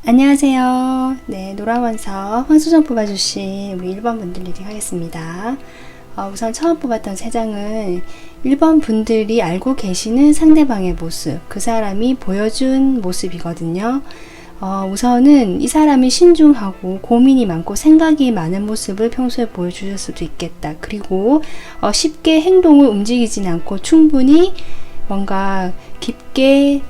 안녕하세요. 네, 노라원서 황수정 뽑아주신 우리 1번 분들 리딩 하겠습니다. 우선 처음 뽑았던 3장은 1번 분들이 알고 계시는 상대방의 모습, 그 사람이 보여준 모습이거든요. 우선은 이 사람이 신중하고 고민이 많고 생각이 많은 모습을 평소에 보여주실 수도 있겠다. 그리고 쉽게 행동을 움직이진 않고 충분히 뭔가 깊게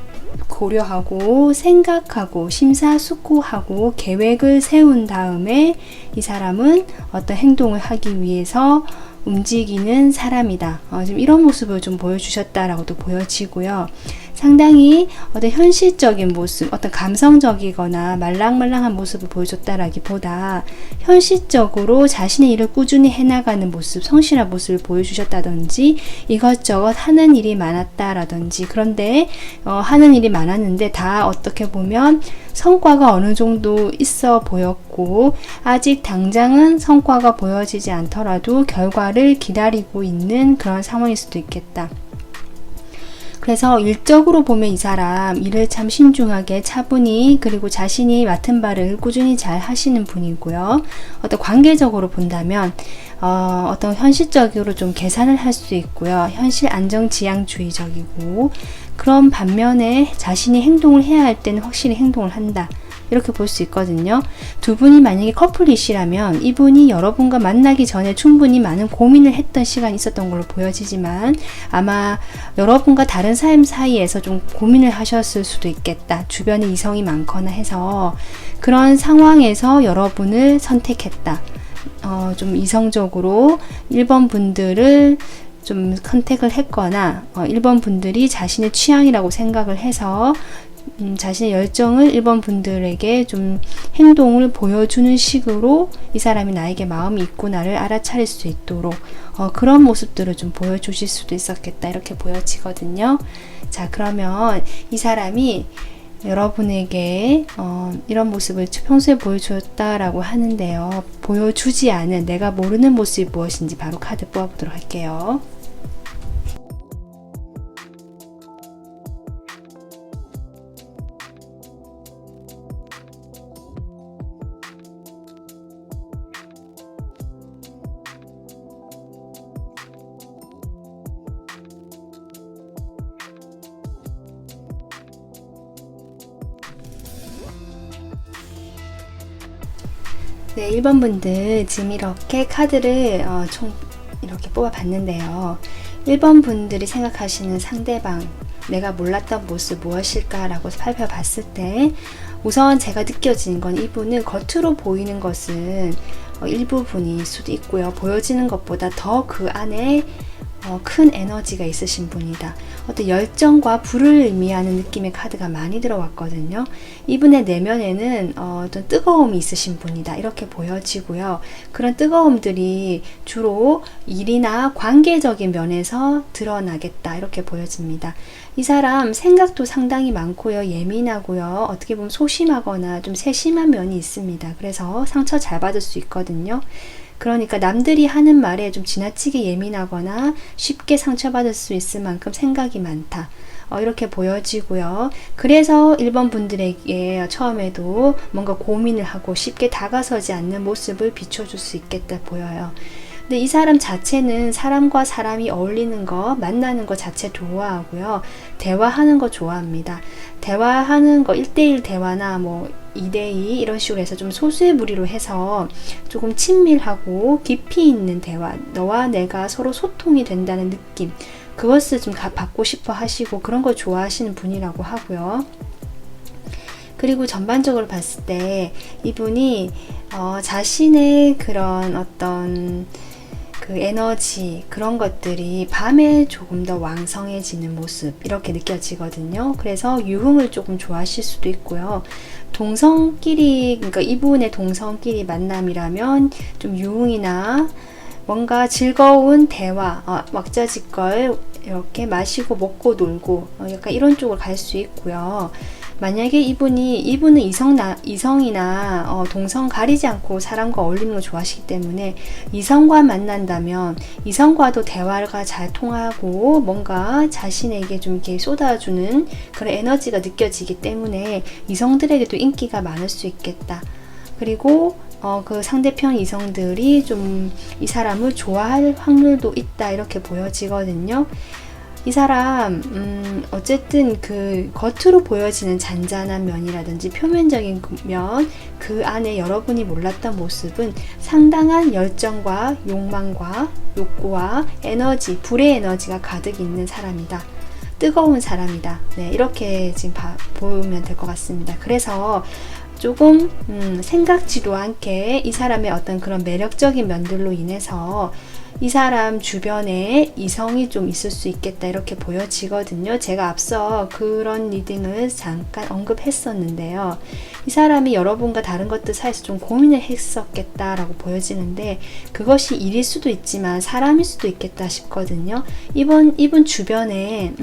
고려하고 생각하고 심사숙고하고 계획을 세운 다음에 이 사람은 어떤 행동을 하기 위해서 움직이는 사람이다. 지금 이런 모습을 좀 보여주셨다라고도 보여지고요. 상당히 어떤 현실적인 모습, 어떤 감성적이거나 말랑말랑한 모습을 보여줬다라기보다 현실적으로 자신의 일을 꾸준히 해나가는 모습, 성실한 모습을 보여주셨다든지 이것저것 하는 일이 많았다라든지 그런데 하는 일이 많았는데 다 어떻게 보면 성과가 어느 정도 있어 보였고 아직 당장은 성과가 보여지지 않더라도 결과를 기다리고 있는 그런 상황일 수도 있겠다. 그래서 일적으로 보면 이 사람 일을 참 신중하게 차분히 그리고 자신이 맡은 바를 꾸준히 잘 하시는 분이고요. 어떤 관계적으로 본다면 어떤 현실적으로 좀 계산을 할 수 있고요. 현실 안정지향주의적이고 그런 반면에 자신이 행동을 해야 할 때는 확실히 행동을 한다. 이렇게 볼 수 있거든요. 두 분이 만약에 커플이시라면 이분이 여러분과 만나기 전에 충분히 많은 고민을 했던 시간이 있었던 걸로 보여지지만 아마 여러분과 다른 사람 사이에서 좀 고민을 하셨을 수도 있겠다. 주변에 이성이 많거나 해서 그런 상황에서 여러분을 선택했다. 좀 이성적으로 1번 분들을 좀 선택을 했거나 1번 분들이 자신의 취향이라고 생각을 해서 자신의 열정을 1번 분들에게 좀 행동을 보여주는 식으로 이 사람이 나에게 마음이 있구나를 알아차릴 수 있도록 그런 모습들을 좀 보여주실 수도 있었겠다 이렇게 보여지거든요. 자, 그러면 이 사람이 여러분에게 이런 모습을 평소에 보여주었다라고 하는데요. 보여주지 않은 내가 모르는 모습이 무엇인지 바로 카드 뽑아보도록 할게요. 네, 1번 분들 지금 이렇게 카드를 총 이렇게 뽑아 봤는데요. 1번 분들이 생각하시는 상대방, 내가 몰랐던 모습 무엇일까 라고 살펴봤을 때 우선 제가 느껴지는 건 이분은 겉으로 보이는 것은 일부분일 수도 있고요. 보여지는 것보다 더 그 안에 큰 에너지가 있으신 분이다. 어떤 열정과 불을 의미하는 느낌의 카드가 많이 들어왔거든요. 이분의 내면에는 어떤 뜨거움이 있으신 분이다. 이렇게 보여지고요. 그런 뜨거움들이 주로 일이나 관계적인 면에서 드러나겠다. 이렇게 보여집니다. 이 사람 생각도 상당히 많고요. 예민하고요. 어떻게 보면 소심하거나 좀 세심한 면이 있습니다. 그래서 상처 잘 받을 수 있거든요. 그러니까 남들이 하는 말에 좀 지나치게 예민하거나 쉽게 상처받을 수 있을 만큼 생각이 많다. 이렇게 보여지고요. 그래서 1번 분들에게 처음에도 뭔가 고민을 하고 쉽게 다가서지 않는 모습을 비춰줄 수 있겠다 보여요. 근데 이 사람 자체는 사람과 사람이 어울리는 거, 만나는 거 자체 좋아하고요. 대화하는 거 좋아합니다. 대화하는 거 1대1 대화나 뭐 2대2 이런 식으로 해서 좀 소수의 무리로 해서 조금 친밀하고 깊이 있는 대화, 너와 내가 서로 소통이 된다는 느낌, 그것을 좀 받고 싶어 하시고 그런 걸 좋아하시는 분이라고 하고요. 그리고 전반적으로 봤을 때 이분이 자신의 그런 어떤 그 에너지 그런 것들이 밤에 조금 더 왕성해지는 모습 이렇게 느껴지거든요. 그래서 유흥을 조금 좋아하실 수도 있고요. 동성끼리, 그러니까 이분의 동성끼리 만남이라면 좀 유흥이나 뭔가 즐거운 대화, 왁자지껄 이렇게 마시고 먹고 놀고 약간 이런 쪽으로 갈 수 있고요. 만약에 이분은 이성이나 동성 가리지 않고 사람과 어울리는 걸 좋아하시기 때문에 이성과 만난다면 이성과도 대화가 잘 통하고 뭔가 자신에게 좀 이렇게 쏟아주는 그런 에너지가 느껴지기 때문에 이성들에게도 인기가 많을 수 있겠다. 그리고 그 상대편 이성들이 좀 이 사람을 좋아할 확률도 있다, 이렇게 보여지거든요. 이 사람 어쨌든 그 겉으로 보여지는 잔잔한 면이라든지 표면적인 면, 그 안에 여러분이 몰랐던 모습은 상당한 열정과 욕망과 욕구와 에너지, 불의 에너지가 가득 있는 사람이다. 뜨거운 사람이다. 네, 이렇게 지금 보면 될 것 같습니다. 그래서 조금 생각지도 않게 이 사람의 어떤 그런 매력적인 면들로 인해서 이 사람 주변에 이성이 좀 있을 수 있겠다, 이렇게 보여지거든요. 제가 앞서 그런 리딩을 잠깐 언급했었는데요. 이 사람이 여러분과 다른 것들 사이에서 좀 고민을 했었겠다라고 보여지는데, 그것이 일일 수도 있지만 사람일 수도 있겠다 싶거든요. 이분 주변에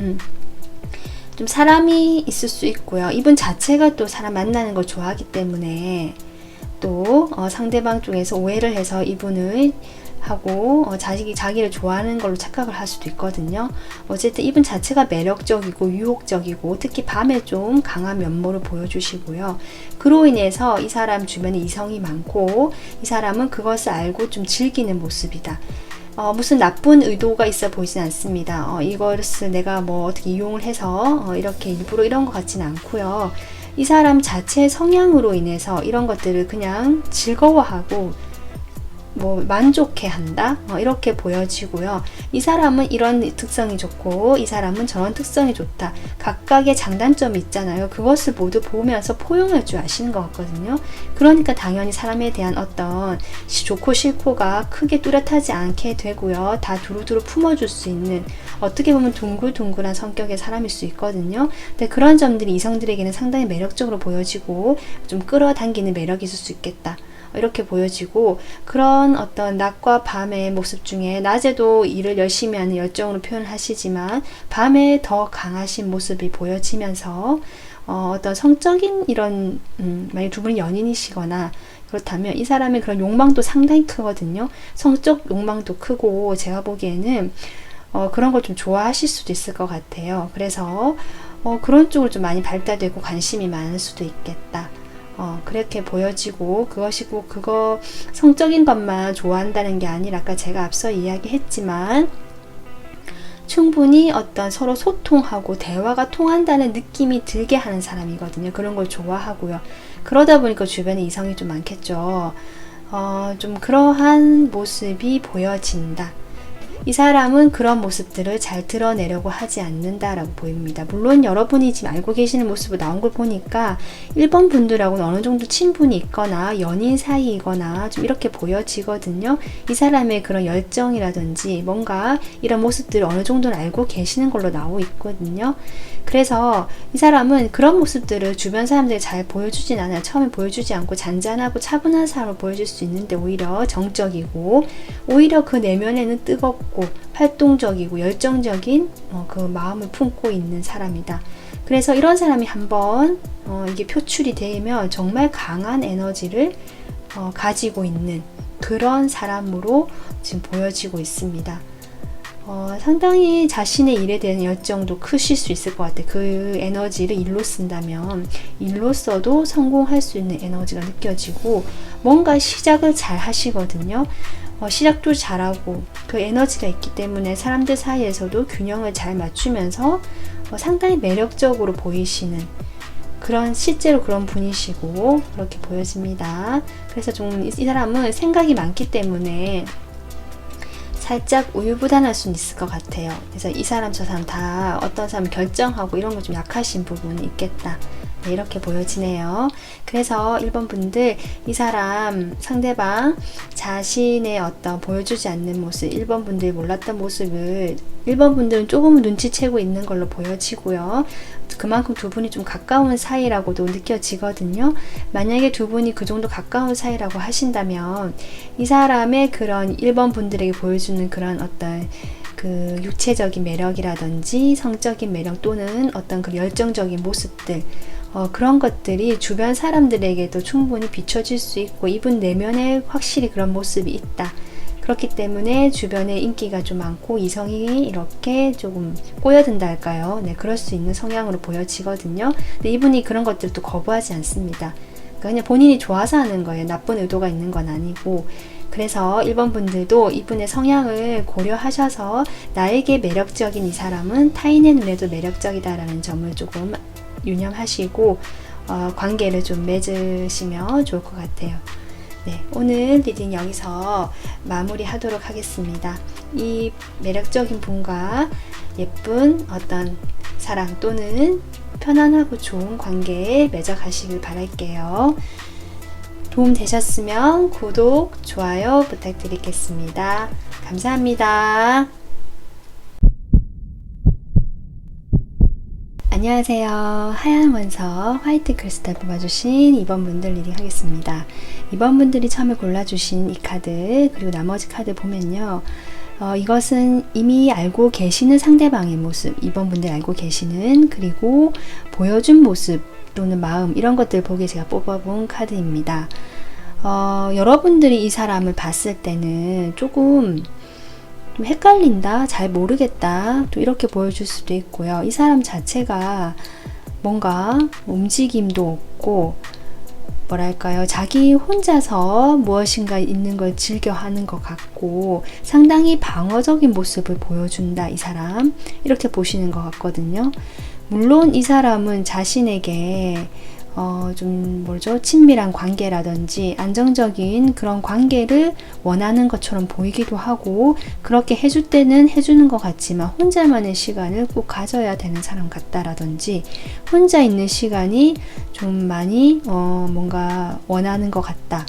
좀 사람이 있을 수 있고요. 이분 자체가 또 사람 만나는 걸 좋아하기 때문에 또 상대방 쪽에서 오해를 해서 이분을 하고 자기를 좋아하는 걸로 착각을 할 수도 있거든요. 어쨌든 이분 자체가 매력적이고 유혹적이고 특히 밤에 좀 강한 면모를 보여주시고요. 그로 인해서 이 사람 주변에 이성이 많고 이 사람은 그것을 알고 좀 즐기는 모습이다. 무슨 나쁜 의도가 있어 보이진 않습니다. 이것을 내가 뭐 어떻게 이용을 해서 이렇게 일부러 이런 것 같지는 않고요. 이 사람 자체의 성향으로 인해서 이런 것들을 그냥 즐거워하고 뭐 만족해 한다, 이렇게 보여지고요. 이 사람은 이런 특성이 좋고 이 사람은 저런 특성이 좋다. 각각의 장단점이 있잖아요. 그것을 모두 보면서 포용할 줄 아시는 것 같거든요. 그러니까 당연히 사람에 대한 어떤 좋고 싫고가 크게 뚜렷하지 않게 되고요. 다 두루두루 품어줄 수 있는, 어떻게 보면 둥글둥글한 성격의 사람일 수 있거든요. 근데 그런 점들이 이성들에게는 상당히 매력적으로 보여지고 좀 끌어당기는 매력이 있을 수 있겠다, 이렇게 보여지고, 그런 어떤 낮과 밤의 모습 중에 낮에도 일을 열심히 하는 열정으로 표현하시지만 밤에 더 강하신 모습이 보여지면서 어떤 성적인 이런 만약 두 분이 연인이시거나 그렇다면 이 사람의 그런 욕망도 상당히 크거든요. 성적 욕망도 크고 제가 보기에는 그런 걸 좀 좋아하실 수도 있을 것 같아요. 그래서 그런 쪽으로 좀 많이 발달되고 관심이 많을 수도 있겠다. 그렇게 보여지고, 그것이 꼭 그거 성적인 것만 좋아한다는 게 아니라 아까 제가 앞서 이야기했지만 충분히 어떤 서로 소통하고 대화가 통한다는 느낌이 들게 하는 사람이거든요. 그런 걸 좋아하고요. 그러다 보니까 주변에 이성이 좀 많겠죠. 좀 그러한 모습이 보여진다. 이 사람은 그런 모습들을 잘 드러내려고 하지 않는다라고 보입니다. 물론 여러분이 지금 알고 계시는 모습을 나온 걸 보니까 1번 분들하고는 어느 정도 친분이 있거나 연인 사이이거나 좀 이렇게 보여지거든요. 이 사람의 그런 열정이라든지 뭔가 이런 모습들을 어느 정도는 알고 계시는 걸로 나오고 있거든요. 그래서 이 사람은 그런 모습들을 주변 사람들이 잘 보여주진 않아요. 처음에 보여주지 않고 잔잔하고 차분한 사람을 보여줄 수 있는데 오히려 정적이고, 오히려 그 내면에는 뜨겁고 활동적이고 열정적인 그 마음을 품고 있는 사람이다. 그래서 이런 사람이 한번 이게 표출이 되면 정말 강한 에너지를 가지고 있는 그런 사람으로 지금 보여지고 있습니다. 상당히 자신의 일에 대한 열정도 크실 수 있을 것 같아요. 그 에너지를 일로 쓴다면 일로 써도 성공할 수 있는 에너지가 느껴지고, 뭔가 시작을 잘 하시거든요. 시작도 잘하고 그 에너지가 있기 때문에 사람들 사이에서도 균형을 잘 맞추면서 상당히 매력적으로 보이시는 그런, 실제로 그런 분이시고 그렇게 보여집니다. 그래서 좀 이 사람은 생각이 많기 때문에 살짝 우유부단할 수는 있을 것 같아요. 그래서 이 사람 저 사람 다 어떤 사람 결정하고 이런 거 좀 약하신 부분이 있겠다. 네, 이렇게 보여지네요. 그래서 1번 분들, 이 사람 상대방 자신의 어떤 보여주지 않는 모습, 1번 분들이 몰랐던 모습을 1번 분들은 조금은 눈치채고 있는 걸로 보여지고요. 그만큼 두 분이 좀 가까운 사이라고도 느껴지거든요. 만약에 두 분이 그 정도 가까운 사이라고 하신다면 이 사람의 그런 1번 분들에게 보여주는 그런 어떤 그 육체적인 매력이라든지 성적인 매력 또는 어떤 그 열정적인 모습들, 그런 것들이 주변 사람들에게도 충분히 비춰질 수 있고 이분 내면에 확실히 그런 모습이 있다. 그렇기 때문에 주변에 인기가 좀 많고 이성이 이렇게 조금 꼬여든다 할까요? 네, 그럴 수 있는 성향으로 보여지거든요. 근데 이분이 그런 것들도 거부하지 않습니다. 그냥 본인이 좋아서 하는 거예요. 나쁜 의도가 있는 건 아니고. 그래서 1번 분들도 이분의 성향을 고려하셔서 나에게 매력적인 이 사람은 타인의 눈에도 매력적이다라는 점을 조금 유념하시고 관계를 좀 맺으시면 좋을 것 같아요. 네, 오늘 리딩 여기서 마무리하도록 하겠습니다. 이 매력적인 분과 예쁜 어떤 사랑 또는 편안하고 좋은 관계에 맺어가시길 바랄게요. 도움 되셨으면 구독, 좋아요 부탁드리겠습니다. 감사합니다. 안녕하세요. 하얀 원석 화이트 크리스탈 뽑아주신 2번 분들 리딩 하겠습니다. 2번 분들이 처음에 골라주신 이 카드 그리고 나머지 카드 보면요. 이것은 이미 알고 계시는 상대방의 모습, 2번 분들 알고 계시는 그리고 보여준 모습 또는 마음 이런 것들 보기 제가 뽑아본 카드입니다. 여러분들이 이 사람을 봤을 때는 조금 좀 헷갈린다, 잘 모르겠다 또 이렇게 보여줄 수도 있고요. 이 사람 자체가 뭔가 움직임도 없고 뭐랄까요, 자기 혼자서 무엇인가 있는 걸 즐겨하는 것 같고 상당히 방어적인 모습을 보여준다 이 사람, 이렇게 보시는 것 같거든요. 물론 이 사람은 자신에게 좀 친밀한 관계라든지 안정적인 그런 관계를 원하는 것처럼 보이기도 하고 그렇게 해줄 때는 해주는 것 같지만 혼자만의 시간을 꼭 가져야 되는 사람 같다라든지 혼자 있는 시간이 좀 많이 뭔가 원하는 것 같다,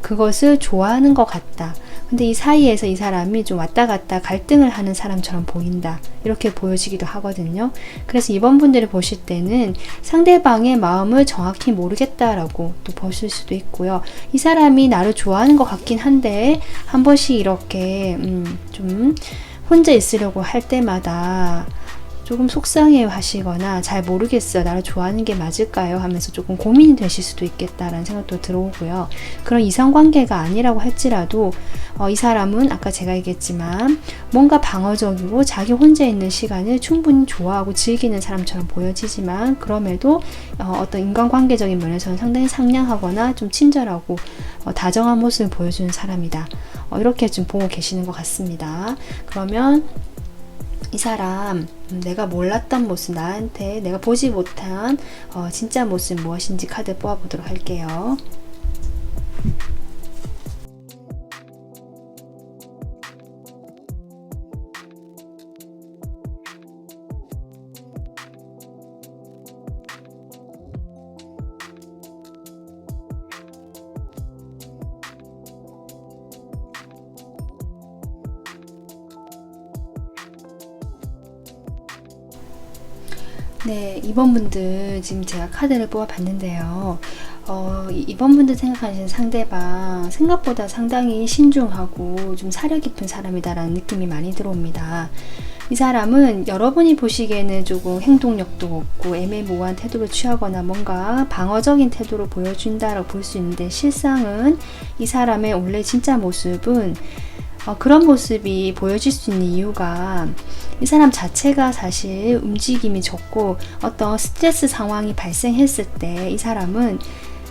그것을 좋아하는 것 같다. 근데 이 사이에서 이 사람이 좀 왔다 갔다 갈등을 하는 사람처럼 보인다, 이렇게 보여지기도 하거든요. 그래서 이번 분들을 보실 때는 상대방의 마음을 정확히 모르겠다라고 또 보실 수도 있고요. 이 사람이 나를 좋아하는 것 같긴 한데 한 번씩 이렇게 좀 혼자 있으려고 할 때마다 조금 속상해 하시거나 잘 모르겠어요, 나를 좋아하는 게 맞을까요 하면서 조금 고민이 되실 수도 있겠다라는 생각도 들어오고요. 그런 이성관계가 아니라고 할지라도 이 사람은 아까 제가 얘기했지만 뭔가 방어적이고 자기 혼자 있는 시간을 충분히 좋아하고 즐기는 사람처럼 보여지지만 그럼에도 어떤 인간관계적인 면에서는 상당히 상냥하거나 좀 친절하고 다정한 모습을 보여주는 사람이다, 이렇게 좀 보고 계시는 것 같습니다. 그러면 이 사람 내가 몰랐던 모습, 나한테 내가 보지 못한 진짜 모습 무엇인지 카드 뽑아보도록 할게요. 네, 2번 분들 지금 제가 카드를 뽑아 봤는데요. 2번 분들 생각하시는 상대방 생각보다 상당히 신중하고 좀 사려 깊은 사람이다라는 느낌이 많이 들어옵니다. 이 사람은 여러분이 보시기에는 조금 행동력도 없고 애매모호한 태도를 취하거나 뭔가 방어적인 태도를 보여준다라고 볼 수 있는데 실상은 이 사람의 원래 진짜 모습은 그런 모습이 보여질 수 있는 이유가 이 사람 자체가 사실 움직임이 적고 어떤 스트레스 상황이 발생했을 때 이 사람은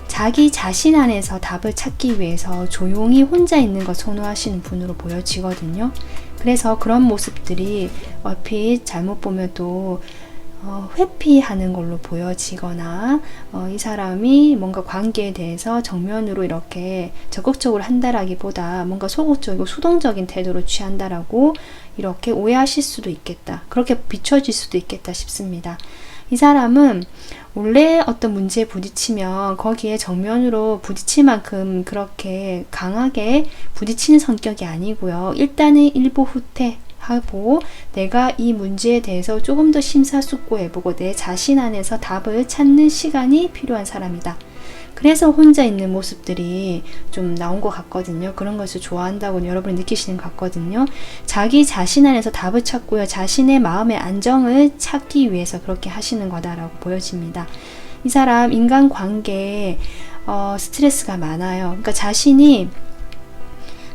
자기 자신 안에서 답을 찾기 위해서 조용히 혼자 있는 걸 선호하시는 분으로 보여지거든요. 그래서 그런 모습들이 얼핏 잘못 보면 또 회피하는 걸로 보여지거나 이 사람이 뭔가 관계에 대해서 정면으로 이렇게 적극적으로 한다라기보다 뭔가 소극적이고 수동적인 태도를 취한다라고 이렇게 오해하실 수도 있겠다, 그렇게 비춰질 수도 있겠다 싶습니다. 이 사람은 원래 어떤 문제에 부딪히면 거기에 정면으로 부딪힐 만큼 그렇게 강하게 부딪히는 성격이 아니고요. 일단은 일보 후퇴 하고 내가 이 문제에 대해서 조금 더 심사숙고해보고 내 자신 안에서 답을 찾는 시간이 필요한 사람이다. 그래서 혼자 있는 모습들이 좀 나온 것 같거든요. 그런 것을 좋아한다고 여러분이 느끼시는 것 같거든요. 자기 자신 안에서 답을 찾고요. 자신의 마음의 안정을 찾기 위해서 그렇게 하시는 거다라고 보여집니다. 이 사람 인간관계에 스트레스가 많아요. 그러니까 자신이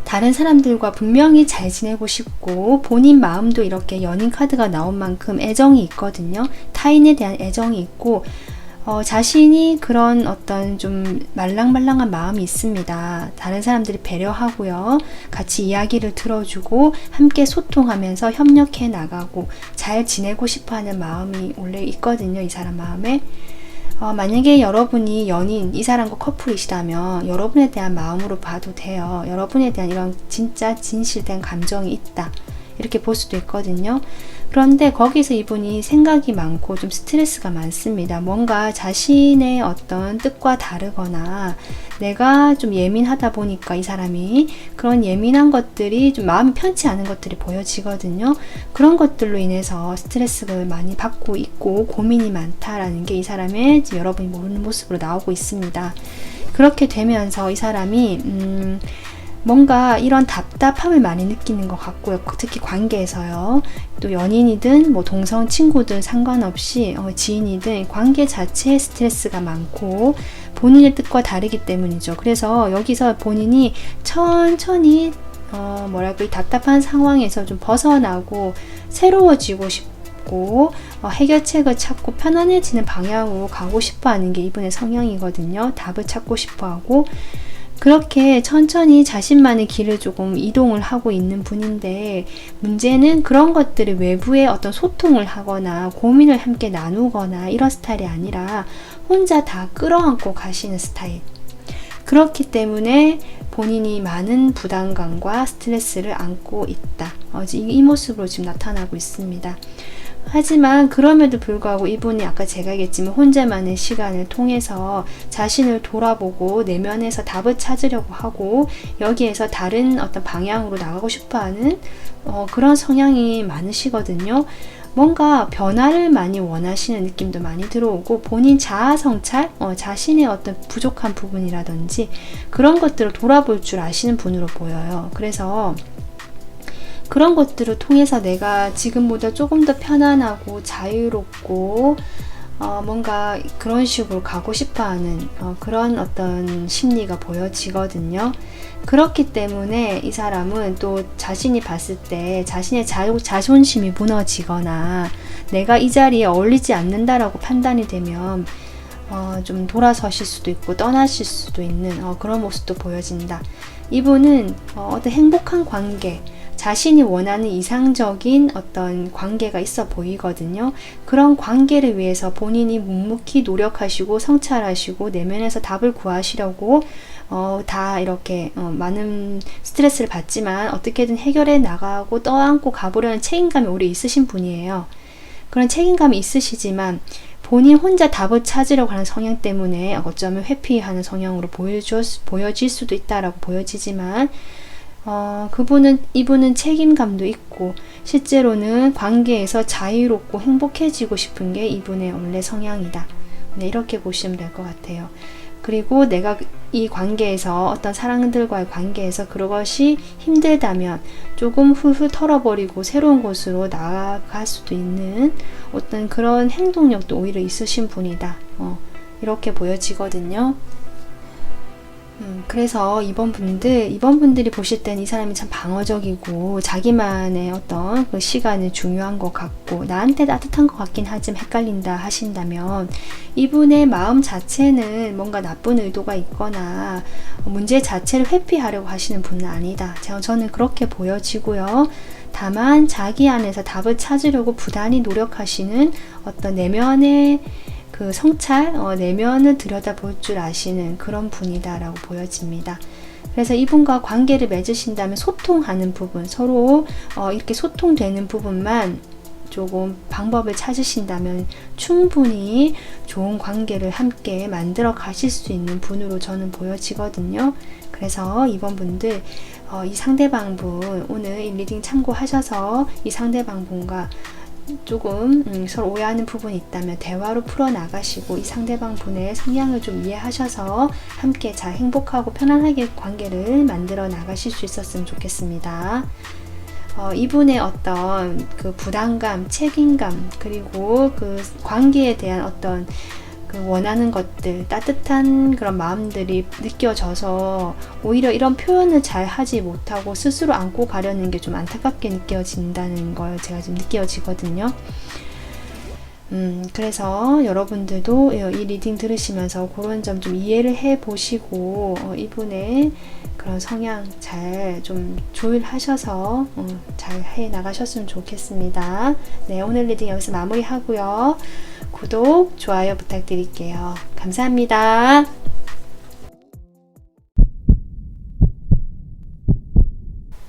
다른 사람들과 분명히 잘 지내고 싶고 본인 마음도 이렇게 연인 카드가 나온 만큼 애정이 있거든요. 타인에 대한 애정이 있고 자신이 그런 어떤 좀 말랑말랑한 마음이 있습니다. 다른 사람들이 배려하고요. 같이 이야기를 들어주고 함께 소통하면서 협력해 나가고 잘 지내고 싶어하는 마음이 원래 있거든요. 이 사람 마음에. 만약에 여러분이 연인, 이 사람과 커플이시다면 여러분에 대한 마음으로 봐도 돼요. 여러분에 대한 이런 진짜 진실된 감정이 있다. 이렇게 볼 수도 있거든요. 그런데 거기서 이분이 생각이 많고 좀 스트레스가 많습니다. 뭔가 자신의 어떤 뜻과 다르거나 내가 좀 예민하다 보니까 이 사람이 그런 예민한 것들이 좀 마음이 편치 않은 것들이 보여지거든요. 그런 것들로 인해서 스트레스를 많이 받고 있고 고민이 많다라는 게 이 사람의 지금 여러분이 모르는 모습으로 나오고 있습니다. 그렇게 되면서 이 사람이 뭔가 이런 답답함을 많이 느끼는 것 같고요. 특히 관계에서요. 또 연인이든 뭐 동성 친구든 상관없이 지인이든 관계 자체에 스트레스가 많고 본인의 뜻과 다르기 때문이죠. 그래서 여기서 본인이 천천히 이 답답한 상황에서 좀 벗어나고 새로워지고 싶고 해결책을 찾고 편안해지는 방향으로 가고 싶어 하는 게 이분의 성향이거든요. 답을 찾고 싶어 하고 그렇게 천천히 자신만의 길을 조금 이동을 하고 있는 분인데 문제는 그런 것들을 외부에 어떤 소통을 하거나 고민을 함께 나누거나 이런 스타일이 아니라 혼자 다 끌어안고 가시는 스타일. 그렇기 때문에 본인이 많은 부담감과 스트레스를 안고 있다. 이 모습으로 지금 나타나고 있습니다. 하지만 그럼에도 불구하고 이분이 아까 제가 얘기했지만 혼자만의 시간을 통해서 자신을 돌아보고 내면에서 답을 찾으려고 하고 여기에서 다른 어떤 방향으로 나가고 싶어하는 그런 성향이 많으시거든요. 뭔가 변화를 많이 원하시는 느낌도 많이 들어오고 본인 자아 성찰, 자신의 어떤 부족한 부분이라든지 그런 것들을 돌아볼 줄 아시는 분으로 보여요. 그래서 그런 것들을 통해서 내가 지금보다 조금 더 편안하고 자유롭고 뭔가 그런 식으로 가고 싶어하는 그런 어떤 심리가 보여지거든요. 그렇기 때문에 이 사람은 또 자신이 봤을 때 자신의 자존심이 무너지거나 내가 이 자리에 어울리지 않는다라고 판단이 되면 좀 돌아서실 수도 있고 떠나실 수도 있는 그런 모습도 보여진다. 이분은 어떤 행복한 관계, 자신이 원하는 이상적인 어떤 관계가 있어 보이거든요. 그런 관계를 위해서 본인이 묵묵히 노력하시고 성찰하시고 내면에서 답을 구하시려고 다 이렇게 많은 스트레스를 받지만 어떻게든 해결해 나가고 떠안고 가보려는 책임감이 오래 있으신 분이에요. 그런 책임감이 있으시지만 본인 혼자 답을 찾으려고 하는 성향 때문에 어쩌면 회피하는 성향으로 보여질 수도 있다라고 보여지지만 이분은 책임감도 있고 실제로는 관계에서 자유롭고 행복해지고 싶은 게 이분의 원래 성향이다. 네, 이렇게 보시면 될 것 같아요. 그리고 내가 이 관계에서 어떤 사람들과의 관계에서 그것이 힘들다면 조금 훌훌 털어버리고 새로운 곳으로 나아갈 수도 있는 어떤 그런 행동력도 오히려 있으신 분이다. 이렇게 보여지거든요. 그래서 이번 분들이 보실 때는 이 사람이 참 방어적이고 자기만의 어떤 그 시간이 중요한 것 같고 나한테 따뜻한 것 같긴 하지만 헷갈린다 하신다면 이분의 마음 자체는 뭔가 나쁜 의도가 있거나 문제 자체를 회피하려고 하시는 분은 아니다. 저는 그렇게 보여지고요. 다만 자기 안에서 답을 찾으려고 부단히 노력하시는 어떤 내면의 그 성찰, 내면을 들여다볼 줄 아시는 그런 분이다라고 보여집니다. 그래서 이분과 관계를 맺으신다면 소통하는 부분, 서로 이렇게 소통되는 부분만 조금 방법을 찾으신다면 충분히 좋은 관계를 함께 만들어 가실 수 있는 분으로 저는 보여지거든요. 그래서 이번 분들 이 상대방분 오늘 이 리딩 참고하셔서 이 상대방분과 조금 서로 오해하는 부분이 있다면 대화로 풀어나가시고 이 상대방 분의 성향을 좀 이해하셔서 함께 잘 행복하고 편안하게 관계를 만들어 나가실 수 있었으면 좋겠습니다. 이분의 어떤 그 부담감, 책임감, 그리고 그 관계에 대한 어떤 그 원하는 것들, 따뜻한 그런 마음들이 느껴져서 오히려 이런 표현을 잘 하지 못하고 스스로 안고 가려는 게 좀 안타깝게 느껴진다는 걸 제가 지금 느껴지거든요. 그래서 여러분들도 이 리딩 들으시면서 그런 점 좀 이해를 해 보시고 이분의 그런 성향 잘 좀 조율하셔서 잘 해 나가셨으면 좋겠습니다. 네, 오늘 리딩 여기서 마무리하고요. 구독, 좋아요 부탁드릴게요. 감사합니다.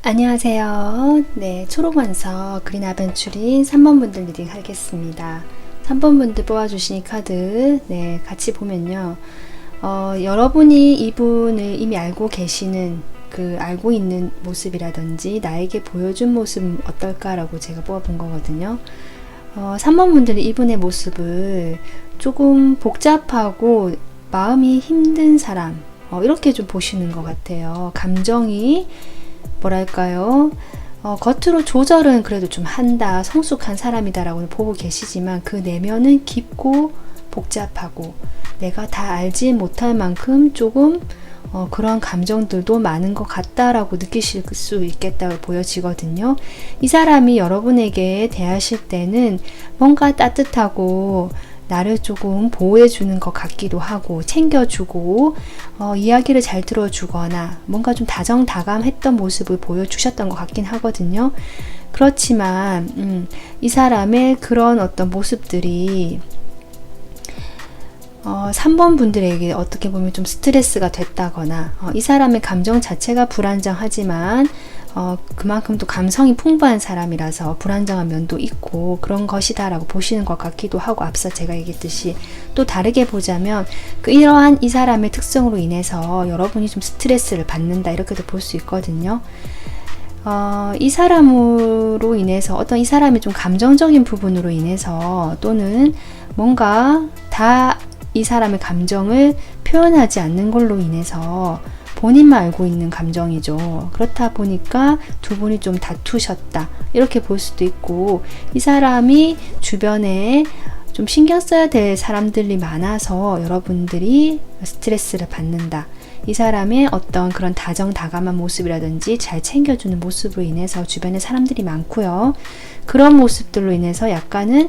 안녕하세요. 네, 초록원석 그린 아벤츄린 3번 분들 리딩 하겠습니다. 3번 분들 뽑아주신 이 카드, 네, 같이 보면요. 여러분이 이분을 이미 알고 계시는 알고 있는 모습이라든지 나에게 보여준 모습은 어떨까라고 제가 뽑아본 거거든요. 3번 분들이 이분의 모습을 조금 복잡하고 마음이 힘든 사람, 이렇게 좀 보시는 것 같아요. 감정이 뭐랄까요? 겉으로 조절은 그래도 좀 한다, 성숙한 사람이다라고 보고 계시지만 그 내면은 깊고 복잡하고 내가 다 알지 못할 만큼 조금 그런 감정들도 많은 것 같다라고 느끼실 수 있겠다고 보여지거든요. 이 사람이 여러분에게 대하실 때는 뭔가 따뜻하고 나를 조금 보호해주는 것 같기도 하고 챙겨주고 이야기를 잘 들어주거나 뭔가 좀 다정다감했던 모습을 보여주셨던 것 같긴 하거든요. 그렇지만 이 사람의 그런 어떤 모습들이 3번 분들에게 어떻게 보면 좀 스트레스가 됐다거나 이 사람의 감정 자체가 불안정하지만 그만큼 또 감성이 풍부한 사람이라서 불안정한 면도 있고 그런 것이다 라고 보시는 것 같기도 하고, 앞서 제가 얘기했듯이 또 다르게 보자면 이러한 이 사람의 특성으로 인해서 여러분이 좀 스트레스를 받는다, 이렇게도 볼 수 있거든요. 이 사람으로 인해서 이 사람이 좀 감정적인 부분으로 인해서 또는 뭔가 다 이 사람의 감정을 표현하지 않는 걸로 인해서 본인만 알고 있는 감정이죠. 그렇다 보니까 두 분이 좀 다투셨다, 이렇게 볼 수도 있고, 이 사람이 주변에 좀 신경 써야 될 사람들이 많아서 여러분들이 스트레스를 받는다. 이 사람의 어떤 그런 다정다감한 모습이라든지 잘 챙겨주는 모습으로 인해서 주변에 사람들이 많고요. 그런 모습들로 인해서 약간은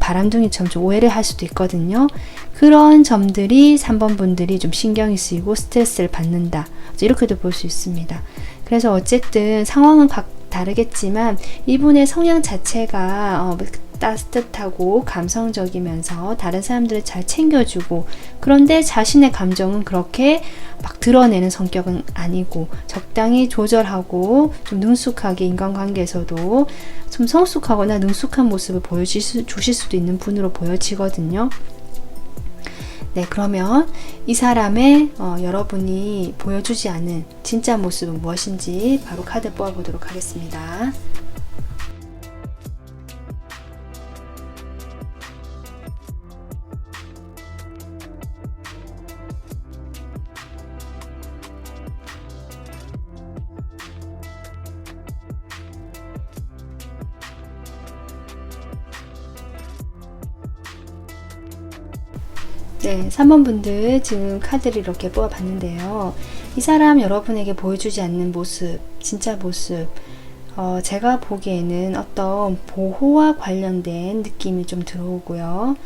바람둥이처럼 좀 오해를 할 수도 있거든요. 그런 점들이 3번 분들이 좀 신경이 쓰이고 스트레스를 받는다, 이렇게도 볼 수 있습니다. 그래서 어쨌든 상황은 다르겠지만 이분의 성향 자체가 따뜻하고 감성적이면서 다른 사람들을 잘 챙겨주고, 그런데 자신의 감정은 그렇게 막 드러내는 성격은 아니고 적당히 조절하고 좀 능숙하게 인간관계에서도 좀 성숙하거나 능숙한 모습을 주실 수도 있는 분으로 보여지거든요. 네, 그러면 이 사람의 여러분이 보여주지 않은 진짜 모습은 무엇인지 바로 카드 뽑아보도록 하겠습니다. 네, 3번 분들 지금 카드를 이렇게 뽑아봤는데요. 이 사람 여러분에게 보여주지 않는 모습, 진짜 모습, 제가 보기에는 어떤 보호와 관련된 느낌이 좀 들어오고요.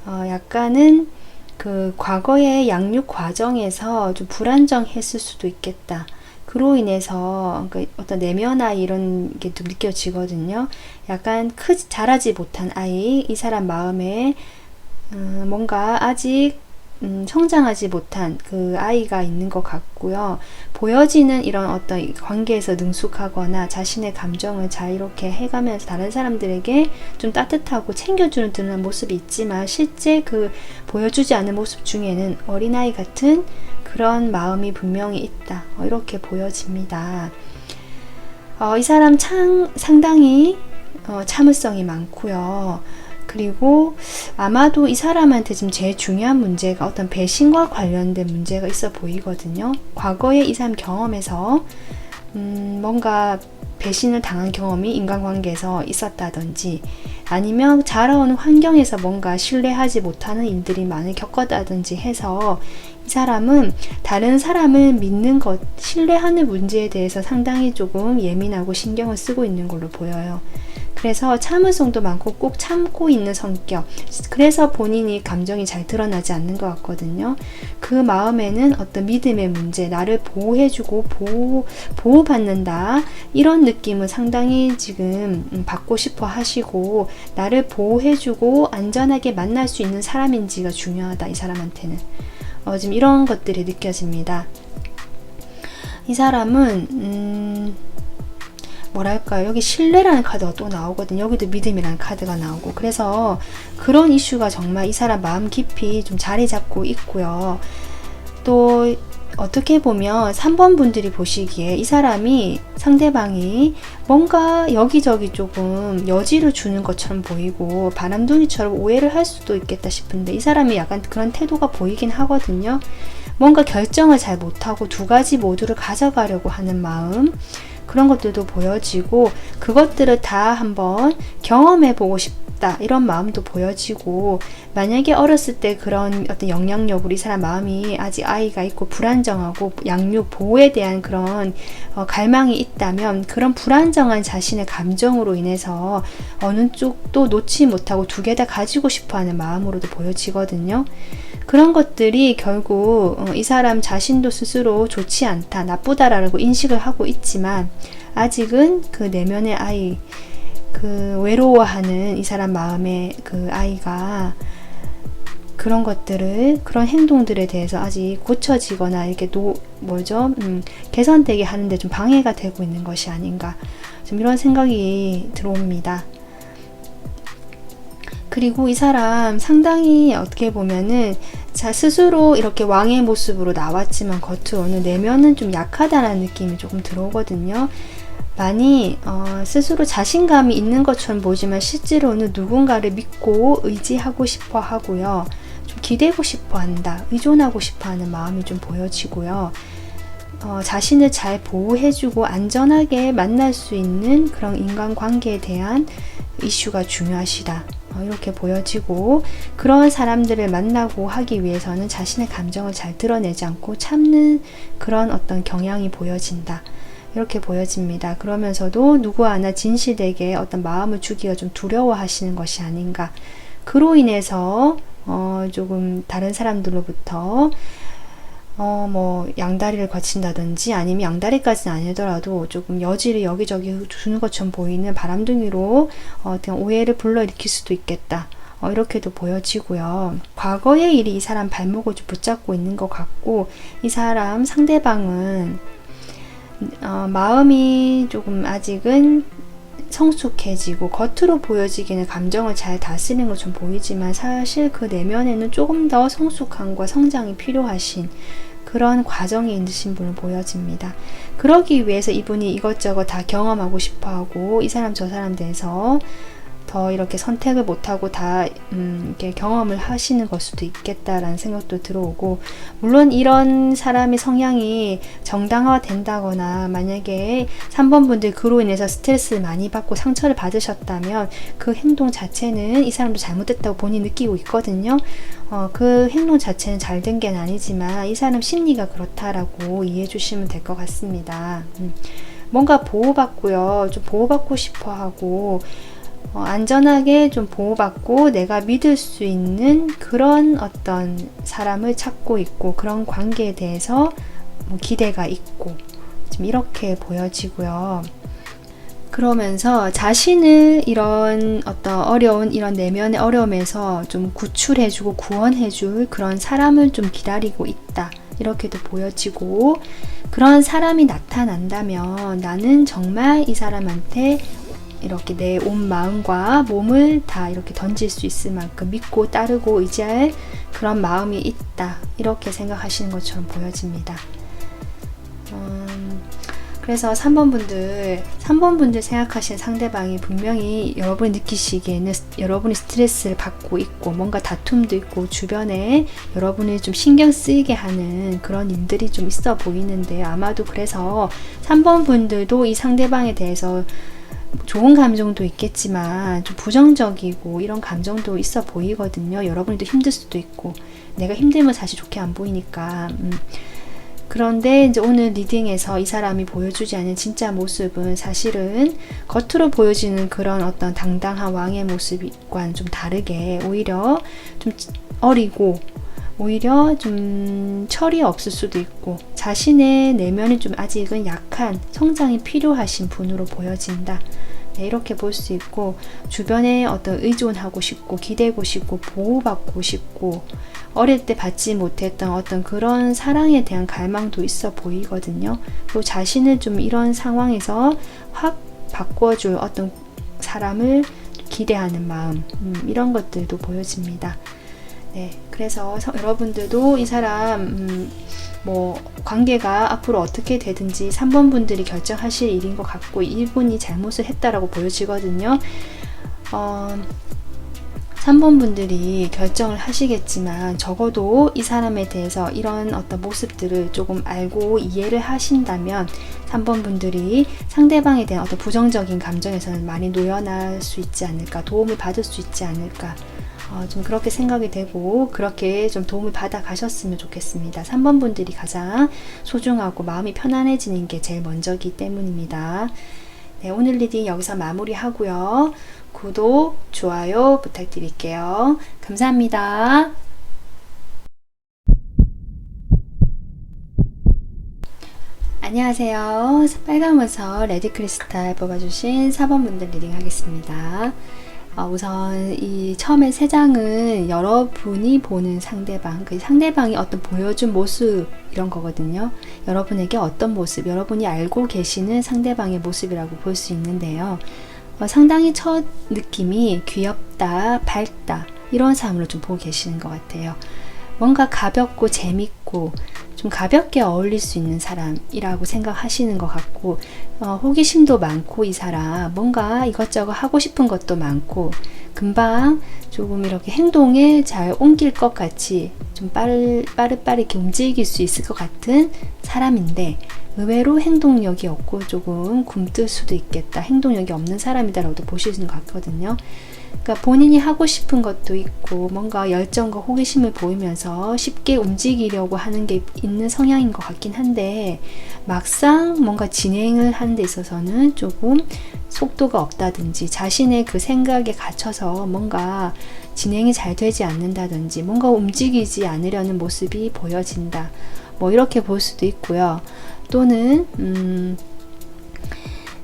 약간은 과거의 양육 과정에서 좀 불안정했을 수도 있겠다. 그로 인해서 어떤 내면 아이 이런 게 좀 느껴지거든요. 약간 자라지 못한 아이, 이 사람 마음에 뭔가 아직 성장하지 못한 그 아이가 있는 것 같고요. 보여지는 이런 어떤 관계에서 능숙하거나 자신의 감정을 잘 이렇게 해가면서 다른 사람들에게 좀 따뜻하고 챙겨주는 듯한 모습이 있지만 실제 보여주지 않는 모습 중에는 어린아이 같은 그런 마음이 분명히 있다, 이렇게 보여집니다. 이 사람 상당히 참을성이 많고요. 그리고 아마도 이 사람한테 지금 제일 중요한 문제가 어떤 배신과 관련된 문제가 있어 보이거든요. 과거에 이 사람 경험에서 뭔가 배신을 당한 경험이 인간관계에서 있었다든지 아니면 자라오는 환경에서 뭔가 신뢰하지 못하는 일들이 많이 겪었다든지 해서 이 사람은 다른 사람을 믿는 것, 신뢰하는 문제에 대해서 상당히 조금 예민하고 신경을 쓰고 있는 걸로 보여요. 그래서 참을성도 많고 꼭 참고 있는 성격. 그래서 본인이 감정이 잘 드러나지 않는 것 같거든요. 그 마음에는 어떤 믿음의 문제, 나를 보호해주고 보호받는다. 이런 느낌을 상당히 지금 받고 싶어 하시고 나를 보호해주고 안전하게 만날 수 있는 사람인지가 중요하다. 이 사람한테는. 지금 이런 것들이 느껴집니다. 이 사람은 뭐랄까요, 여기 신뢰라는 카드가 또 나오거든요. 여기도 믿음이라는 카드가 나오고, 그래서 그런 이슈가 정말 이 사람 마음 깊이 좀 자리 잡고 있고요. 또 어떻게 보면 3번 분들이 보시기에 이 사람이, 상대방이 뭔가 여기저기 조금 여지를 주는 것처럼 보이고 바람둥이처럼 오해를 할 수도 있겠다 싶은데, 이 사람이 약간 그런 태도가 보이긴 하거든요. 뭔가 결정을 잘 못하고 두 가지 모두를 가져가려고 하는 마음, 그런 것들도 보여지고, 그것들을 다 한번 경험해보고 싶다 이런 마음도 보여지고, 만약에 어렸을 때 그런 어떤 영향력으로 이 사람 마음이 아직 아이가 있고 불안정하고 양육 보호에 대한 그런 갈망이 있다면, 그런 불안정한 자신의 감정으로 인해서 어느 쪽도 놓지 못하고 두 개 다 가지고 싶어하는 마음으로도 보여지거든요. 그런 것들이 결국 이 사람 자신도 스스로 좋지 않다, 나쁘다라고 인식을 하고 있지만, 아직은 그 내면의 아이, 그 외로워하는 이 사람 마음의 그 아이가 그런 것들을, 그런 행동들에 대해서 아직 고쳐지거나 이렇게 개선되게 하는데 좀 방해가 되고 있는 것이 아닌가, 좀 이런 생각이 들어옵니다. 그리고 이 사람 상당히 어떻게 보면은 스스로 이렇게 왕의 모습으로 나왔지만 겉으로는, 내면은 좀 약하다라는 느낌이 조금 들어오거든요. 많이 스스로 자신감이 있는 것처럼 보이지만 실제로는 누군가를 믿고 의지하고 싶어 하고요. 좀 기대고 싶어 한다, 의존하고 싶어 하는 마음이 좀 보여지고요. 자신을 잘 보호해주고 안전하게 만날 수 있는 그런 인간관계에 대한 이슈가 중요하시다, 이렇게 보여지고, 그런 사람들을 만나고 하기 위해서는 자신의 감정을 잘 드러내지 않고 참는 그런 어떤 경향이 보여진다, 이렇게 보여집니다. 그러면서도 누구 하나 진실되게 어떤 마음을 주기가 좀 두려워하시는 것이 아닌가, 그로 인해서 조금 다른 사람들로부터 양다리를 거친다든지, 아니면 양다리까지는 아니더라도 조금 여지를 여기저기 주는 것처럼 보이는 바람둥이로 그냥 오해를 불러일으킬 수도 있겠다, 이렇게도 보여지고요. 과거의 일이 이 사람 발목을 좀 붙잡고 있는 것 같고, 이 사람 상대방은 마음이 조금 아직은 성숙해지고 겉으로 보여지기는 감정을 잘 다스리는 것 좀 보이지만, 사실 그 내면에는 조금 더 성숙함과 성장이 필요하신 그런 과정에 있으신 분을 보여집니다. 그러기 위해서 이분이 이것저것 다 경험하고 싶어하고, 이 사람 저 사람 대해서 더 이렇게 선택을 못하고 다 이렇게 경험을 하시는 걸 수도 있겠다라는 생각도 들어오고, 물론 이런 사람의 성향이 정당화 된다거나, 만약에 3번 분들 그로 인해서 스트레스를 많이 받고 상처를 받으셨다면 그 행동 자체는 이 사람도 잘못됐다고 본인이 느끼고 있거든요. 그 행동 자체는 잘된 게 아니지만 이 사람 심리가 그렇다라고 이해해 주시면 될 것 같습니다. 뭔가 보호받고요, 좀 보호받고 싶어 하고, 안전하게 좀 보호받고 내가 믿을 수 있는 그런 어떤 사람을 찾고 있고, 그런 관계에 대해서 기대가 있고, 좀 이렇게 보여지고요. 그러면서 자신을 이런 어떤 어려운, 이런 내면의 어려움에서 좀 구출해주고 구원해줄 그런 사람을 좀 기다리고 있다, 이렇게도 보여지고, 그런 사람이 나타난다면 나는 정말 이 사람한테 이렇게 내 온 마음과 몸을 다 이렇게 던질 수 있을 만큼 믿고 따르고 의지할 그런 마음이 있다, 이렇게 생각하시는 것처럼 보여집니다. 그래서 3번 분들 생각하시는 상대방이 분명히 여러분이 느끼시기에는 여러분이 스트레스를 받고 있고 뭔가 다툼도 있고 주변에 여러분이 좀 신경 쓰이게 하는 그런 일들이 좀 있어 보이는데요. 아마도 그래서 3번 분들도 이 상대방에 대해서 좋은 감정도 있겠지만 좀 부정적이고 이런 감정도 있어 보이거든요. 여러분도 힘들 수도 있고 내가 힘들면 사실 좋게 안 보이니까 그런데 이제 오늘 리딩에서 이 사람이 보여주지 않은 진짜 모습은 사실은 겉으로 보여지는 그런 어떤 당당한 왕의 모습과는 좀 다르게 오히려 좀 어리고 오히려 좀 철이 없을 수도 있고 자신의 내면이 좀 아직은 약한 성장이 필요하신 분으로 보여진다. 네, 이렇게 볼 수 있고 주변에 어떤 의존하고 싶고 기대고 싶고 보호받고 싶고 어릴 때 받지 못했던 어떤 그런 사랑에 대한 갈망도 있어 보이거든요. 또 자신을 좀 이런 상황에서 확 바꿔줄 어떤 사람을 기대하는 마음 이런 것들도 보여집니다. 네, 그래서 여러분들도 이 사람 뭐 관계가 앞으로 어떻게 되든지 3번 분들이 결정하실 일인 것 같고 이분이 잘못을 했다라고 보여지거든요. 3번 분들이 결정을 하시겠지만 적어도 이 사람에 대해서 이런 어떤 모습들을 조금 알고 이해를 하신다면 3번 분들이 상대방에 대한 어떤 부정적인 감정에서는 많이 놓여날 수 있지 않을까, 도움을 받을 수 있지 않을까, 좀 그렇게 생각이 되고 그렇게 좀 도움을 받아 가셨으면 좋겠습니다. 3번 분들이 가장 소중하고 마음이 편안해지는 게 제일 먼저기 때문입니다. 네, 오늘 리딩 여기서 마무리하고요. 구독, 좋아요 부탁드릴게요. 감사합니다. 안녕하세요. 빨간 문서 레드크리스탈 뽑아주신 4번 분들 리딩 하겠습니다. 우선 이 처음에 3장은 여러분이 보는 상대방, 그 상대방이 어떤 보여준 모습 이런 거거든요. 여러분에게 어떤 모습, 여러분이 알고 계시는 상대방의 모습이라고 볼 수 있는데요. 상당히 첫 느낌이 귀엽다, 밝다 이런 사람으로 좀 보고 계시는 것 같아요. 뭔가 가볍고 재밌고 좀 가볍게 어울릴 수 있는 사람이라고 생각하시는 것 같고 호기심도 많고 이 사람 뭔가 이것저것 하고 싶은 것도 많고 금방 조금 이렇게 행동에 잘 옮길 것 같이 좀 빠르게 움직일 수 있을 것 같은 사람인데 의외로 행동력이 없고 조금 굼뜰 수도 있겠다. 행동력이 없는 사람이다라고도 보시는 것 같거든요. 그러니까 본인이 하고 싶은 것도 있고 뭔가 열정과 호기심을 보이면서 쉽게 움직이려고 하는 게 있는 성향인 것 같긴 한데 막상 뭔가 진행을 하는 데 있어서는 조금 속도가 없다든지 자신의 그 생각에 갇혀서 뭔가 진행이 잘 되지 않는다든지 뭔가 움직이지 않으려는 모습이 보여진다. 뭐 이렇게 볼 수도 있고요. 또는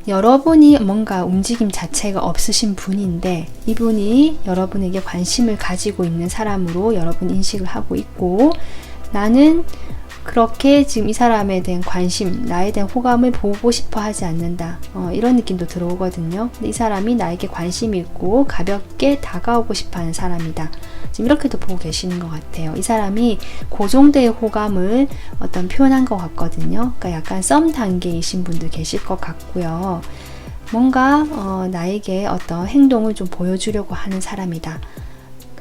여러분이 뭔가 움직임 자체가 없으신 분인데 이분이 여러분에게 관심을 가지고 있는 사람으로 여러분 인식을 하고 있고 나는 그렇게 지금 이 사람에 대한 관심, 나에 대한 호감을 보고 싶어 하지 않는다. 이런 느낌도 들어오거든요. 근데 이 사람이 나에게 관심이 있고 가볍게 다가오고 싶어 하는 사람이다. 지금 이렇게도 보고 계시는 것 같아요. 이 사람이 그 정도의 호감을 어떤 표현한 것 같거든요. 그러니까 약간 썸 단계이신 분들 계실 것 같고요. 뭔가 나에게 어떤 행동을 좀 보여주려고 하는 사람이다.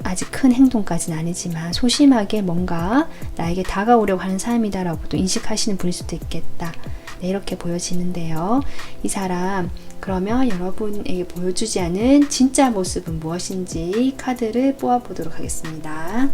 아직 큰 행동까지는 아니지만 소심하게 뭔가 나에게 다가오려고 하는 사람이다라고도 인식하시는 분일 수도 있겠다. 네, 이렇게 보여지는데요. 이 사람 그러면 여러분에게 보여주지 않은 진짜 모습은 무엇인지 카드를 뽑아 보도록 하겠습니다.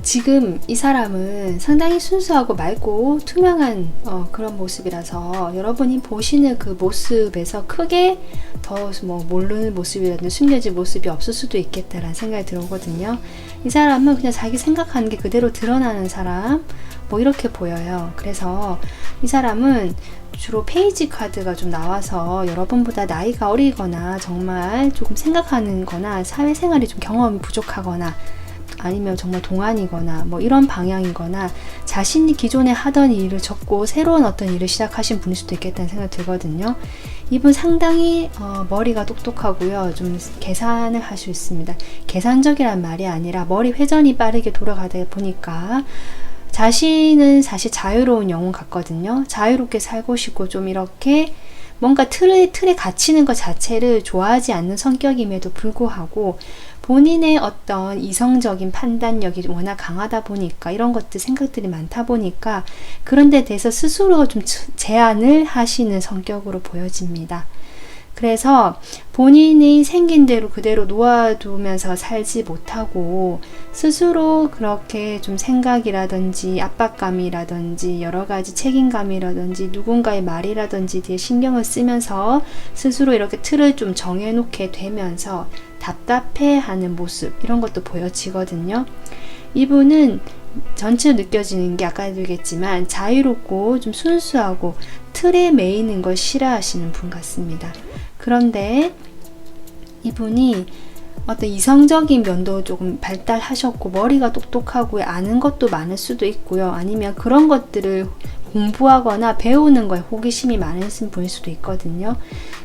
지금 이 사람은 상당히 순수하고 맑고 투명한 그런 모습이라서 여러분이 보시는 그 모습에서 크게 더 모르는 모습이라든지 숨겨진 모습이 없을 수도 있겠다라는 생각이 들어오거든요. 이 사람은 그냥 자기 생각하는 게 그대로 드러나는 사람 뭐 이렇게 보여요. 그래서 이 사람은 주로 페이지 카드가 좀 나와서 여러분보다 나이가 어리거나 정말 조금 생각하는 거나 사회생활이 좀 경험이 부족하거나 아니면 정말 동안이거나 뭐 이런 방향이거나 자신이 기존에 하던 일을 접고 새로운 어떤 일을 시작하신 분일 수도 있겠다는 생각이 들거든요. 이분 상당히 머리가 똑똑하고요. 좀 계산을 할 수 있습니다. 계산적이란 말이 아니라 머리 회전이 빠르게 돌아가다 보니까 자신은 사실 자유로운 영혼 같거든요. 자유롭게 살고 싶고 좀 이렇게 뭔가 틀에 갇히는 것 자체를 좋아하지 않는 성격임에도 불구하고 본인의 어떤 이성적인 판단력이 워낙 강하다 보니까 이런 것들 생각들이 많다 보니까 그런 데 대해서 스스로 좀 제한을 하시는 성격으로 보여집니다. 그래서 본인이 생긴 대로 그대로 놓아두면서 살지 못하고 스스로 그렇게 좀 생각이라든지 압박감이라든지 여러 가지 책임감이라든지 누군가의 말이라든지 뒤에 신경을 쓰면서 스스로 이렇게 틀을 좀 정해놓게 되면서 답답해하는 모습 이런 것도 보여지거든요. 이분은 전체로 느껴지는 게 아까도 얘기했지만 자유롭고 좀 순수하고 틀에 매이는 걸 싫어하시는 분 같습니다. 그런데 이분이 어떤 이성적인 면도 조금 발달하셨고 머리가 똑똑하고 아는 것도 많을 수도 있고요. 아니면 그런 것들을 공부하거나 배우는 거에 호기심이 많으신 분일 수도 있거든요.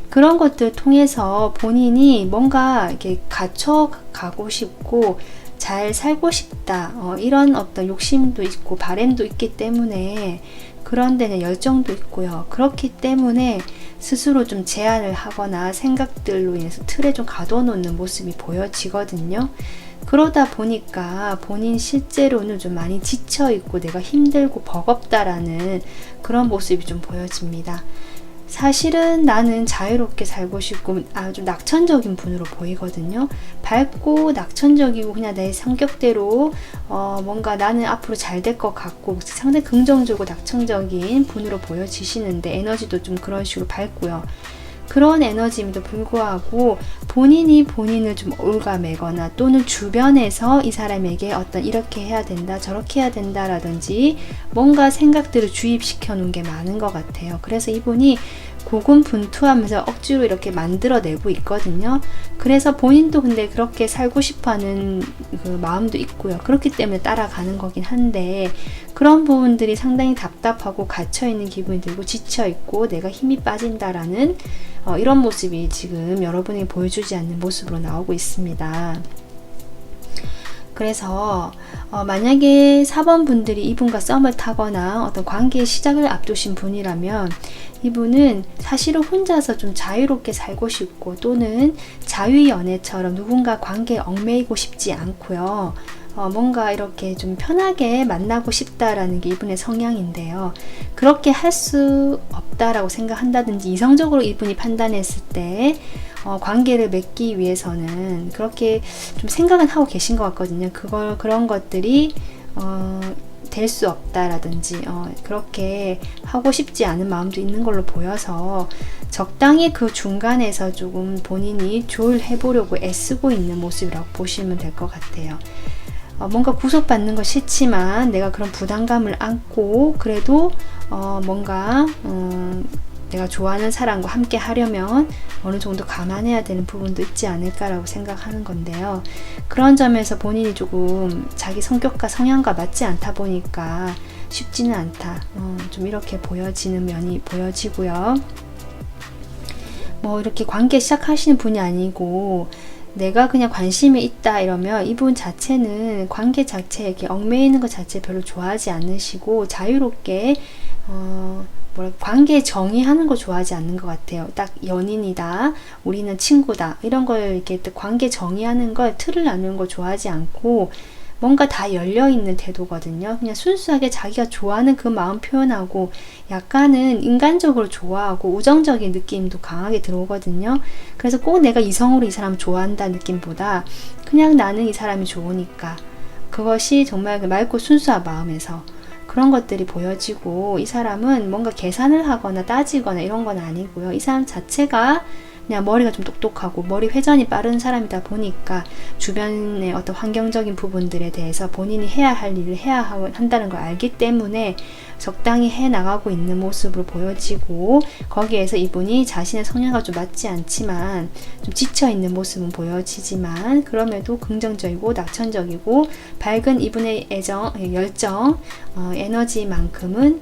그런 것들 통해서 본인이 뭔가 이렇게 갇혀가고 싶고 잘 살고 싶다 이런 어떤 욕심도 있고 바램도 있기 때문에 그런 데는 열정도 있고요. 그렇기 때문에 스스로 좀 제한을 하거나 생각들로 인해서 틀에 좀 가둬놓는 모습이 보여지거든요. 그러다 보니까 본인 실제로는 좀 많이 지쳐있고 내가 힘들고 버겁다라는 그런 모습이 좀 보여집니다. 사실은 나는 자유롭게 살고 싶고 아주 낙천적인 분으로 보이거든요. 밝고 낙천적이고 그냥 내 성격대로 뭔가 나는 앞으로 잘 될 것 같고 상당히 긍정적이고 낙천적인 분으로 보여지시는데 에너지도 좀 그런 식으로 밝고요. 그런 에너지임에도 불구하고 본인이 본인을 좀 올가매거나 또는 주변에서 이 사람에게 어떤 이렇게 해야 된다 저렇게 해야 된다라든지 뭔가 생각들을 주입시켜 놓은 게 많은 것 같아요. 그래서 이분이 고군분투하면서 억지로 이렇게 만들어내고 있거든요. 그래서 본인도 근데 그렇게 살고 싶어하는 그 마음도 있고요. 그렇기 때문에 따라가는 거긴 한데 그런 부분들이 상당히 답답하고 갇혀있는 기분이 들고 지쳐있고 내가 힘이 빠진다라는 이런 모습이 지금 여러분이 보여주지 않는 모습으로 나오고 있습니다. 그래서 만약에 4번 분들이 이분과 썸을 타거나 어떤 관계의 시작을 앞두신 분이라면 이분은 사실은 혼자서 좀 자유롭게 살고 싶고 또는 자유연애처럼 누군가 관계에 얽매이고 싶지 않고요. 뭔가 이렇게 좀 편하게 만나고 싶다라는 게 이분의 성향인데요. 그렇게 할 수 없다라고 생각한다든지 이성적으로 이분이 판단했을 때 관계를 맺기 위해서는 그렇게 좀 생각은 하고 계신 것 같거든요. 그런 것들이 될 수 없다라든지 그렇게 하고 싶지 않은 마음도 있는 걸로 보여서 적당히 그 중간에서 조금 본인이 조율해보려고 애쓰고 있는 모습이라고 보시면 될 것 같아요. 뭔가 구속받는 거 싫지만 내가 그런 부담감을 안고 그래도 뭔가 내가 좋아하는 사람과 함께 하려면 어느 정도 감안해야 되는 부분도 있지 않을까라고 생각하는 건데요. 그런 점에서 본인이 조금 자기 성격과 성향과 맞지 않다 보니까 쉽지는 않다. 좀 이렇게 보여지는 면이 보여지고요. 뭐 이렇게 관계 시작하시는 분이 아니고 내가 그냥 관심이 있다 이러면 이분 자체는 관계 자체에 이렇게 얽매이는 것 자체 별로 좋아하지 않으시고 자유롭게 관계 정의하는 거 좋아하지 않는 것 같아요. 딱 연인이다, 우리는 친구다 이런 걸 이렇게 관계 정의하는 걸 틀을 나누는 걸 좋아하지 않고 뭔가 다 열려있는 태도거든요. 그냥 순수하게 자기가 좋아하는 그 마음 표현하고 약간은 인간적으로 좋아하고 우정적인 느낌도 강하게 들어오거든요. 그래서 꼭 내가 이성으로 이 사람 좋아한다는 느낌보다 그냥 나는 이 사람이 좋으니까 그것이 정말 맑고 순수한 마음에서 그런 것들이 보여지고 이 사람은 뭔가 계산을 하거나 따지거나 이런 건 아니고요. 이 사람 자체가 그냥 머리가 좀 똑똑하고 머리 회전이 빠른 사람이다 보니까 주변의 어떤 환경적인 부분들에 대해서 본인이 해야 할 일을 해야 한다는 걸 알기 때문에 적당히 해 나가고 있는 모습으로 보여지고, 거기에서 이분이 자신의 성향과 좀 맞지 않지만 좀 지쳐 있는 모습은 보여지지만 그럼에도 긍정적이고 낙천적이고 밝은 이분의 애정, 열정, 에너지만큼은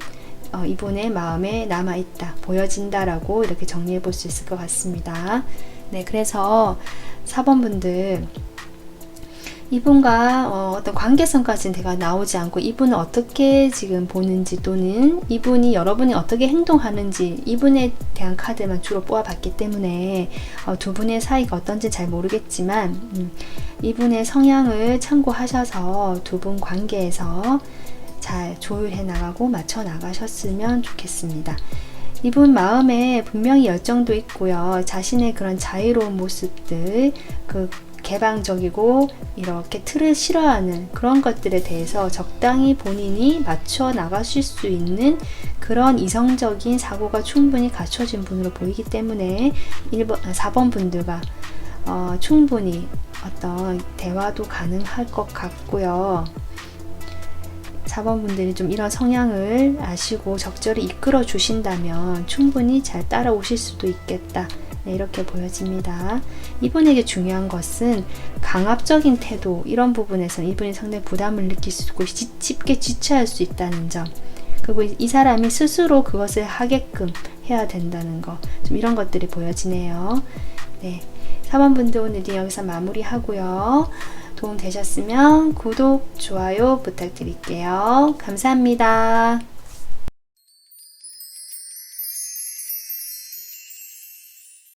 이분의 마음에 남아있다, 보여진다라고 이렇게 정리해 볼 수 있을 것 같습니다. 네, 그래서 4번 분들, 이분과 어떤 관계성까지는 대가 나오지 않고 이분을 어떻게 지금 보는지, 또는 이분이 여러분이 어떻게 행동하는지, 이분에 대한 카드만 주로 뽑아봤기 때문에 두 분의 사이가 어떤지 잘 모르겠지만 이분의 성향을 참고하셔서 두 분 관계에서 잘 조율해 나가고 맞춰 나가셨으면 좋겠습니다. 이분 마음에 분명히 열정도 있고요. 자신의 그런 자유로운 모습들, 그 개방적이고 이렇게 틀을 싫어하는 그런 것들에 대해서 적당히 본인이 맞춰 나가실 수 있는 그런 이성적인 사고가 충분히 갖춰진 분으로 보이기 때문에 4번 분들과 충분히 어떤 대화도 가능할 것 같고요. 4번 분들이 좀 이런 성향을 아시고 적절히 이끌어 주신다면 충분히 잘 따라오실 수도 있겠다. 네, 이렇게 보여집니다. 이분에게 중요한 것은 강압적인 태도, 이런 부분에서 이분이 상당히 부담을 느낄 수 있고 쉽게 지체할 수 있다는 점, 그리고 이 사람이 스스로 그것을 하게끔 해야 된다는 거, 좀 이런 것들이 보여지네요. 네, 4번 분들 오늘 여기서 마무리하고요. 도움 되셨으면 구독, 좋아요 부탁드릴게요. 감사합니다.